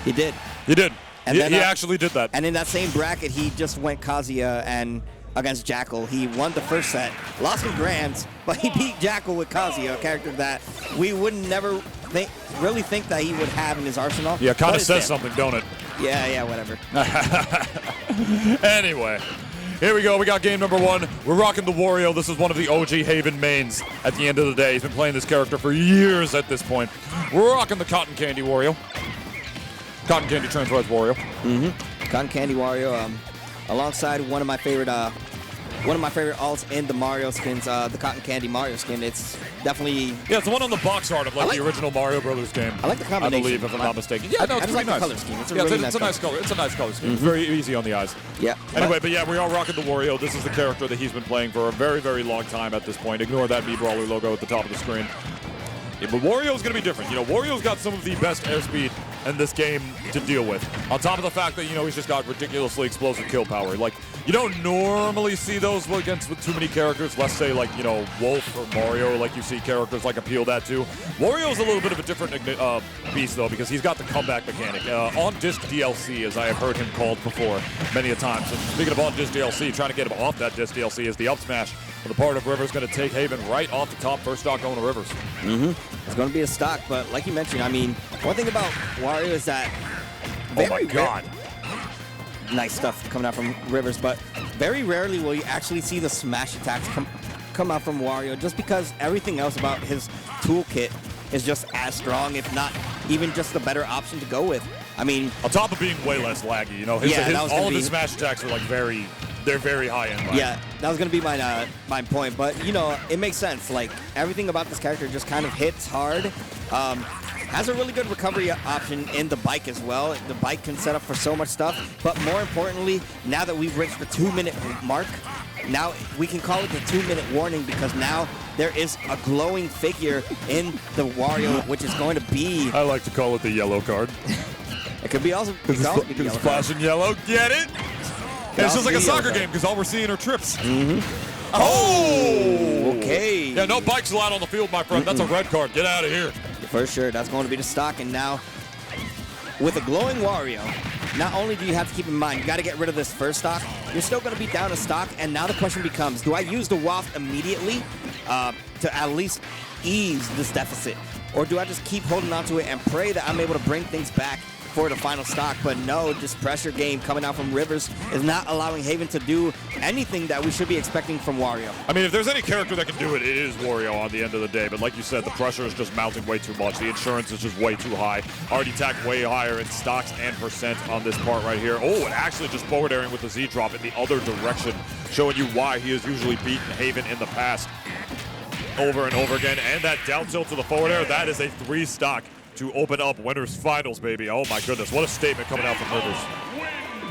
He did. He did. And he then, actually did that. And in that same bracket, he just went Kazuya and against Jackal. He won the first set, lost some grands, but he beat Jackal with Kazuya, a character that we would never really think that he would have in his arsenal. Yeah, kind of says something, don't it? Yeah, whatever. Anyway, here we go. We got game number 1. We're rocking the Wario. This is one of the OG Haven mains at the end of the day. He's been playing this character for years at this point. We're rocking the Cotton Candy Wario. Cotton Candy Transrise Wario. Cotton Candy Wario, alongside one of my favorite alts in the Mario skins, the Cotton Candy Mario skin. It's definitely... Yeah, it's the one on the box art of the original Mario Brothers game. I like the combination. I believe, if I'm not mistaken. Yeah, no, it's like nice. The color scheme. It's a nice color. It's a nice color scheme. It's very easy on the eyes. Yeah. Anyway, but yeah, we are rocking the Wario. This is the character that he's been playing for a very, very long time at this point. Ignore that Mii Brawler logo at the top of the screen. Yeah, but Wario's going to be different. Wario's got some of the best airspeed in this game to deal with. On top of the fact that, he's just got ridiculously explosive kill power. Like, you don't normally see those against too many characters. Let's say, like, Wolf or Mario, like you see characters like appeal that to. Wario's a little bit of a different beast, though, because he's got the comeback mechanic. On-disc DLC, as I have heard him called before many a times. And speaking of on-disc DLC, trying to get him off that disc DLC is the up smash. The part of Rivers going to take Haven right off the top. First stock going to Rivers. It's going to be a stock, but like you mentioned, I mean, one thing about Wario is that... Oh my God. Nice stuff coming out from Rivers, but very rarely will you actually see the smash attacks come out from Wario, just because everything else about his toolkit is just as strong, if not even just the better option to go with. I mean... On top of being way less laggy, all of his smash attacks are like they're very high end. Yeah, that was going to be my point. But, it makes sense. Like, everything about this character just kind of hits hard. Has a really good recovery option in the bike as well. The bike can set up for so much stuff. But more importantly, now that we've reached the 2-minute mark, now we can call it the 2-minute warning, because now there is a glowing figure in the Wario, which is going to be... I like to call it the yellow card. It could be also... Because it's flashing yellow. Get it? It's just like a soccer game, because all we're seeing are trips. Oh! Okay. Yeah, no bikes allowed on the field, my friend. That's a red card. Get out of here. For sure. That's going to be the stock. And now, with a glowing Wario, not only do you have to keep in mind, you got to get rid of this first stock, you're still going to be down a stock. And now the question becomes, do I use the waft immediately to at least ease this deficit? Or do I just keep holding on to it and pray that I'm able to bring things back for the final stock? But no, this pressure game coming out from Rivers is not allowing Haven to do anything that we should be expecting from Wario. I mean, if there's any character that can do it, it is Wario on the end of the day. But like you said, the pressure is just mounting way too much. The insurance is just way too high. Already tagged way higher in stocks and percent on this part right here. Oh, and actually just forward airing with the Z drop in the other direction, showing you why he has usually beaten Haven in the past over and over again. And that down tilt to the forward air, that is a 3 stock to open up winners finals, baby. Oh my goodness, what a statement coming out from Rivers.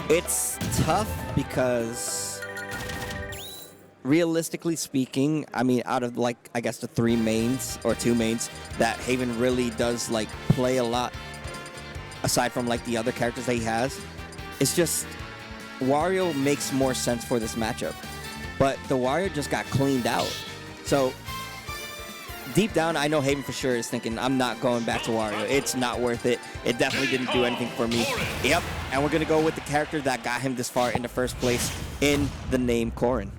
It's tough because realistically speaking, I mean, out of like, I guess the 3 mains or 2 mains that Haven really does like play a lot, aside from like the other characters that he has, it's just Wario makes more sense for this matchup. But the Wario just got cleaned out. So deep down, I know Haven for sure is thinking, I'm not going back to Wario. It's not worth it. It definitely didn't do anything for me. Yep, and we're going to go with the character that got him this far in the first place in the name Corrin.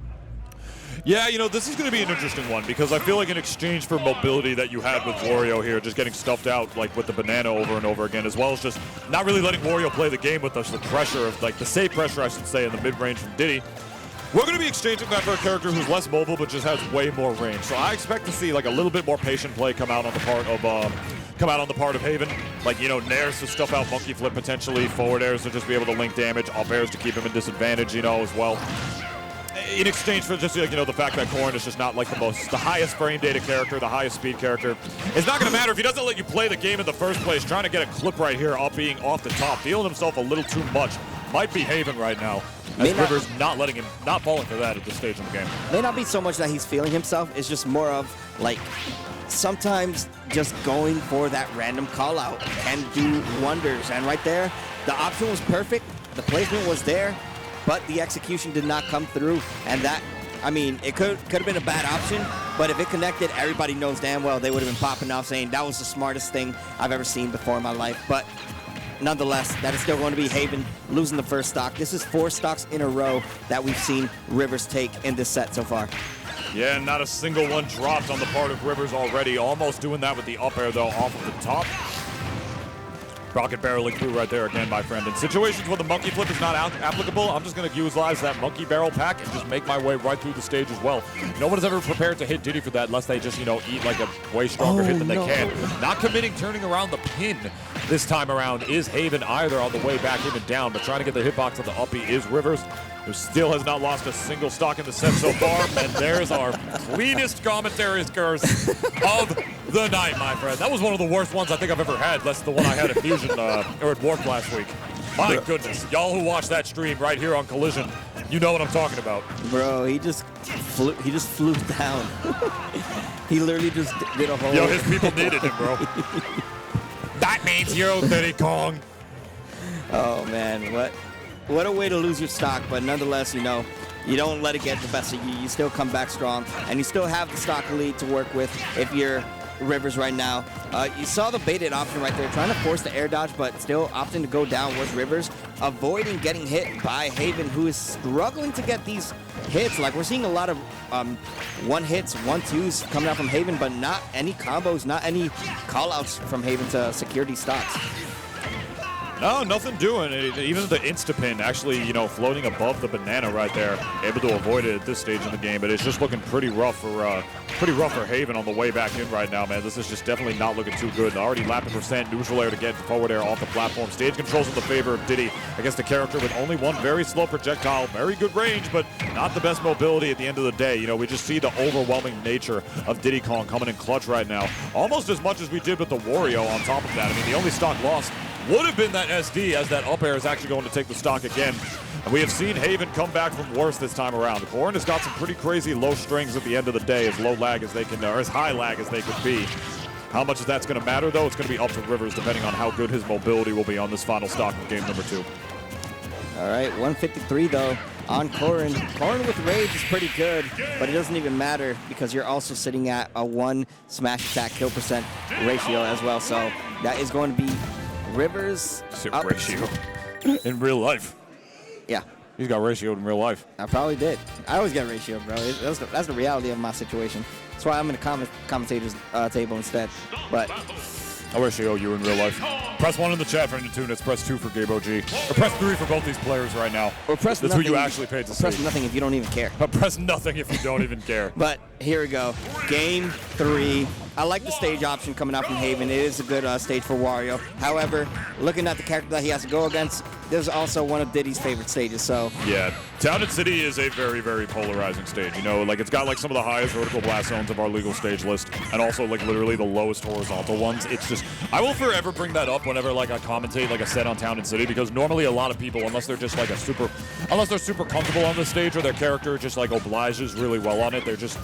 Yeah, this is going to be an interesting one, because I feel like in exchange for mobility that you had with Wario here, just getting stuffed out like with the banana over and over again, as well as just not really letting Wario play the game with us, the pressure of, like, the safe pressure, I should say, in the mid-range from Diddy. We're going to be exchanging that for a character who's less mobile but just has way more range. So I expect to see like a little bit more patient play come out on the part of Haven. Like, nairs to stuff out monkey flip potentially, forward airs to just be able to link damage, up airs to keep him in disadvantage, as well. In exchange for just, the fact that Corrin is just not like the highest frame data character, the highest speed character. It's not going to matter if he doesn't let you play the game in the first place. Trying to get a clip right here, being off the top, feeling himself a little too much. Might be Haven right now. As Rivers not falling for that at this stage in the game. May not be so much that he's feeling himself. It's just more of, like, sometimes just going for that random call out can do wonders. And right there, the option was perfect. The placement was there, but the execution did not come through. And that, I mean, it could have been a bad option, but if it connected, everybody knows damn well they would have been popping off saying that was the smartest thing I've ever seen before in my life. But nonetheless, that is still going to be Haven losing the first stock. This is 4 stocks in a row that we've seen Rivers take in this set so far. Yeah, not a single one dropped on the part of Rivers already. Almost doing that with the up air, though, off of the top. Rocket barreling through right there again, my friend. In situations where the monkey flip is not applicable, I'm just going to utilize that monkey barrel pack and just make my way right through the stage as well. No one is ever prepared to hit Diddy for that unless they just, eat like a way stronger hit than they can. Not committing, turning around the pin this time around is Haven either on the way back in and down, but trying to get the hitbox on the uppie is Rivers, who still has not lost a single stock in the set so far. And there's our cleanest commentary curse of the night, my friend. That was one of the worst ones I think I've ever had. That's the one I had at Fusion or at Warp last week. My goodness, y'all who watched that stream right here on Collision, you know what I'm talking about. Bro, he just flew down. He literally just did a whole... Yo, his people needed him, bro. That means you, Diddy Kong. Oh, man, what a way to lose your stock, but nonetheless, you don't let it get the best of you. You still come back strong, and you still have the stock lead to work with if you're Rivers right now. You saw the baited option right there, trying to force the air dodge, but still opting to go down was Rivers, avoiding getting hit by Haven, who is struggling to get these hits. Like, we're seeing a lot of one-hits, one-twos coming out from Haven, but not any combos, not any call-outs from Haven to secure these stocks. No, nothing doing. Even the insta-pin actually, floating above the banana right there, able to avoid it at this stage in the game. But it's just looking pretty rough for Haven on the way back in right now, man. This is just definitely not looking too good. Already lapping percent, neutral air to get forward air off the platform. Stage controls in the favor of Diddy against a character with only one very slow projectile, very good range, but not the best mobility at the end of the day. We just see the overwhelming nature of Diddy Kong coming in clutch right now, almost as much as we did with the Wario on top of that. I mean, the only stock lost would have been that SD, as that up air is actually going to take the stock again. And we have seen Haven come back from worse this time around. Corrin has got some pretty crazy low strings at the end of the day, as low lag as they can, or as high lag as they could be. How much of that's going to matter, though? It's going to be up to Rivers, depending on how good his mobility will be on this final stock of game number 2. All right, 153, though, on Corrin. Corrin with Rage is pretty good, but it doesn't even matter because you're also sitting at a 1 smash attack kill percent ratio as well. So that is going to be Rivers up ratio in real life. Yeah. He's got ratioed in real life. I probably did. I always get ratioed, bro. That's the reality of my situation. That's why I'm in the commentator's table instead. But I ratio you in real life. Press 1 in the chat for any tune. It's press 2 for Gabe OG. Or press 3 for both these players right now. Or press That's nothing. who you actually paid to see. Press nothing if you don't even care. But press nothing if you don't even care. But here we go. Game 3. I like the stage option coming out from Haven. It is a good stage for Wario. However, looking at the character that he has to go against, this is also one of Diddy's favorite stages. So yeah, Town and City is a very, very polarizing stage. It's got like some of the highest vertical blast zones of our legal stage list, and also like literally the lowest horizontal ones. It's just, I will forever bring that up whenever like I commentate like a set on Town and City, because normally a lot of people, unless they're just like unless they're super comfortable on the stage or their character just like obliges really well on it, they're just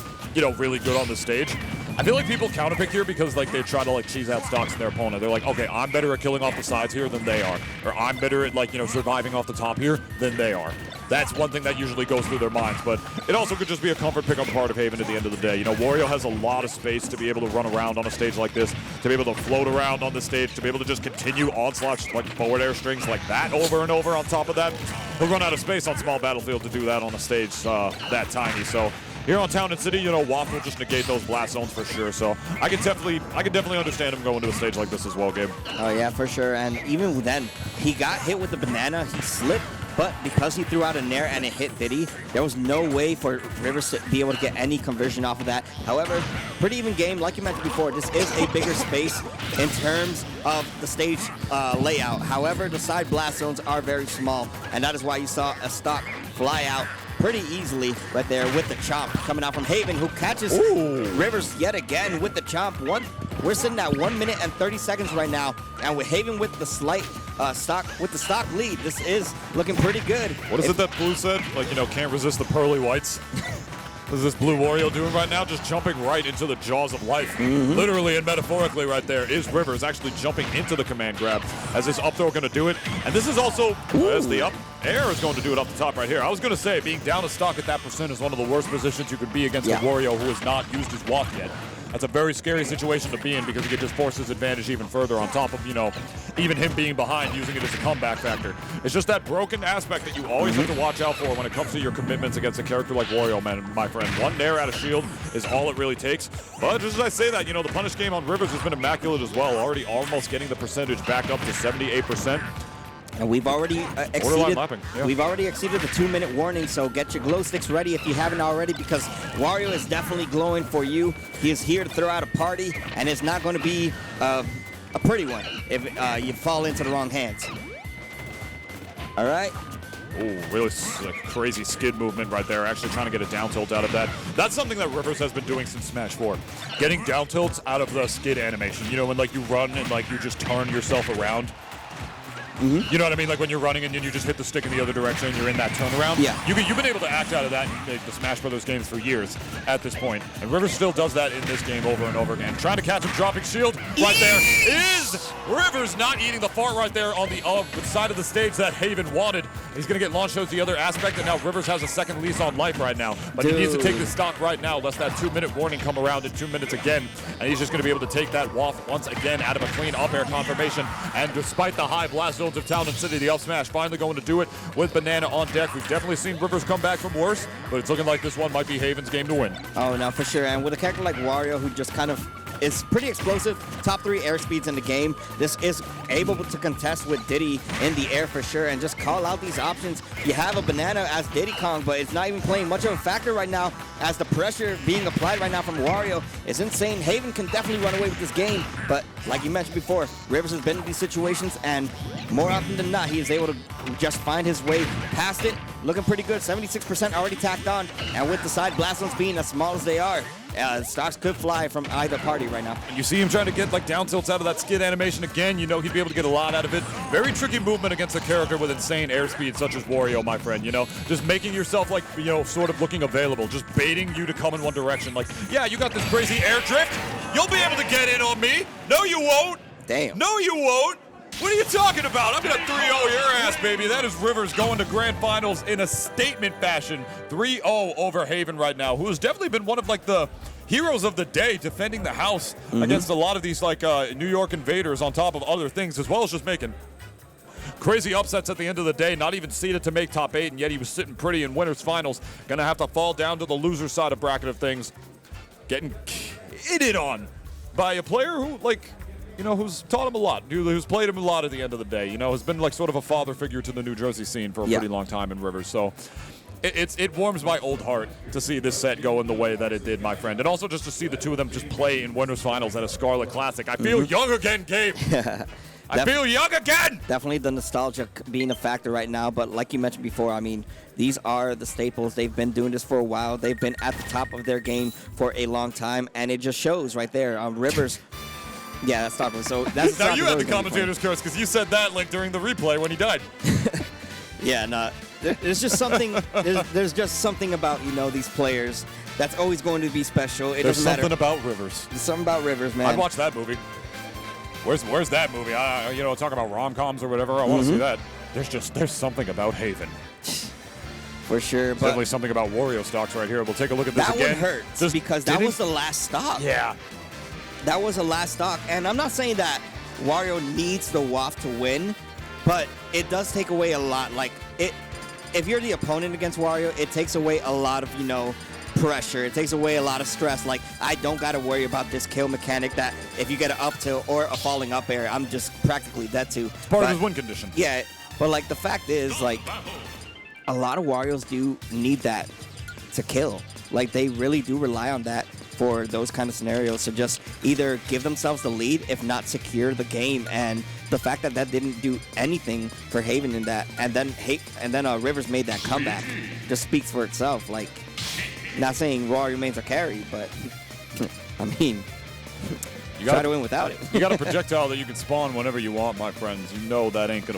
really good on the stage. I feel like people counterpick here because like they try to like cheese out stocks in their opponent. They're like, okay, I'm better at killing off the sides here than they are, or I'm better at like surviving off the top here than they are. That's one thing that usually goes through their minds, but it also could just be a comfort pick on the part of Haven at the end of the day. Wario has a lot of space to be able to run around on a stage like this, to be able to float around on the stage, to be able to just continue onslaughts like forward air strings like that over and over on top of that. He'll run out of space on small battlefield to do that on a stage that tiny. So here on Town and City, Waff will just negate those blast zones for sure. So I can definitely understand him going to a stage like this as well, Gabe. Oh yeah, for sure. And even then, he got hit with the banana. He slipped, but because he threw out a nair and it hit Diddy, there was no way for Rivers to be able to get any conversion off of that. However, pretty even game. Like you mentioned before, this is a bigger space in terms of the stage layout. However, the side blast zones are very small, and that is why you saw a stock fly out pretty easily right there with the chomp coming out from Haven, who catches Rivers yet again with the chomp. We're sitting at 1 minute and 30 seconds right now, and with Haven with the slight stock lead, this is looking pretty good. What is it that Blue said? Like, can't resist the pearly whites. What is this Blue Wario doing right now? Just jumping right into the jaws of life. Literally and metaphorically right there is Rivers actually jumping into the command grab. As this up throw going to do it. And this is also, as the up air is going to do it off the top right here. I was going to say, being down a stock at that percent is one of the worst positions you could be against a Wario who has not used his walk yet. That's a very scary situation to be in because he could just force his advantage even further on top of, you know, even him being behind, using it as a comeback factor. It's just that broken aspect that you always have to watch out for when it comes to your commitments against a character like Wario, man, my friend. One nair out of shield is all it really takes. But just as I say that, you know, the punish game on Rivers has been immaculate as well, already almost getting the percentage back up to 78%. And we've already exceeded. Yeah. We've already exceeded the 2-minute warning. So get your glow sticks ready if you haven't already, because Wario is definitely glowing for you. He is here to throw out a party, and it's not going to be a pretty one if you fall into the wrong hands. All right. Ooh, really crazy skid movement right there. Actually trying to get a down tilt out of that. That's something that Rivers has been doing since Smash 4. Getting down tilts out of the skid animation. You know, when like you run and like you just turn yourself around. You know what I mean? Like when you're running and you just hit the stick in the other direction and you're in that turnaround. Yeah. You've been able to act out of that in the Smash Brothers games for years at this point. And Rivers still does that in this game over and over again. Trying to catch him, dropping shield right there. Is Rivers not eating the fart right there on the side of the stage that Haven wanted. He's going to get launched towards the other aspect, and now Rivers has a second lease on life right now. But he needs to take this stock right now, lest that 2-minute warning come around in 2 minutes again. And he's just going to be able to take that waft once again out of a clean up air confirmation. And despite the high blast zones of Town and City, the up smash finally going to do it with Banana on deck. We've definitely seen Rivers come back from worse, but it's looking like this one might be Haven's game to win. Oh, no, for sure. And with a character like Wario, who just kind of is pretty explosive, top 3 air speeds in the game, this is able to contest with Diddy in the air for sure, and just call out these options. You have a Banana as Diddy Kong, but it's not even playing much of a factor right now, as the pressure being applied right now from Wario is insane. Haven can definitely run away with this game, but like you mentioned before, Rivers has been in these situations, and more often than not, he is able to just find his way past it. Looking pretty good, 76% already tacked on, and with the side blast zones being as small as they are, stocks could fly from either party right now. And you see him trying to get like down tilts out of that skid animation again. You know he'd be able to get a lot out of it. Very tricky movement against a character with insane airspeed such as Wario, my friend. You know, just making yourself like, you know, sort of looking available, just baiting you to come in one direction. Like, yeah, you got this crazy air drift. You'll be able to get in on me. No, you won't. Damn. No, you won't. What are you talking about? I'm going to 3-0 your ass, baby. That is Rivers going to Grand Finals in a statement fashion. 3-0 over Haven right now, who has definitely been one of like the heroes of the day, defending the house against a lot of these like New York invaders on top of other things, as well as just making crazy upsets at the end of the day. Not even seeded to make top 8, and yet he was sitting pretty in winners finals. Gonna have to fall down to the loser side of bracket of things. Getting kidded on by a player who, like, you know, who's taught him a lot, who's played him a lot at the end of the day, you know, has been like sort of a father figure to the New Jersey scene for a pretty long time in Rivers. So it warms my old heart to see this set go in the way that it did, my friend. And also just to see the two of them just play in winners finals at a Scarlet Classic. I feel young again, Gabe. I feel young again! Definitely the nostalgia being a factor right now, but like you mentioned before, I mean, these are the staples. They've been doing this for a while. They've been at the top of their game for a long time, and it just shows right there. Rivers... Yeah, that's top. So that's now you had the commentator's curse because you said that like during the replay when he died. Yeah, no. There's just something. There's just something about, you know, these players that's always going to be special. It There's doesn't matter. something about Rivers. There's something about Rivers, man. I'd watch that movie. Where's that movie? You know, talking about rom-coms or whatever. I want to see that. There's something about Haven. For sure. There's definitely something about Wario stocks right here. We'll take a look at this again. That one hurts because that was the last stop. Yeah. That was the last stock, and I'm not saying that Wario needs the waft to win, but it does take away a lot. Like, if you're the opponent against Wario, it takes away a lot of, you know, pressure. It takes away a lot of stress. Like, I don't got to worry about this kill mechanic that if you get an up tilt or a falling up air, I'm just practically dead to. It's part of his win condition. Yeah, but, like, the fact is, like, a lot of Warios do need that to kill. Like, they really do rely on that for those kind of scenarios to just either give themselves the lead, if not secure the game. And the fact that that didn't do anything for Haven in that, and then Rivers made that comeback, just speaks for itself. Like, not saying Wario remains a carry, but I mean, you try to win without it. You got a projectile that you can spawn whenever you want, my friends. You know that ain't gonna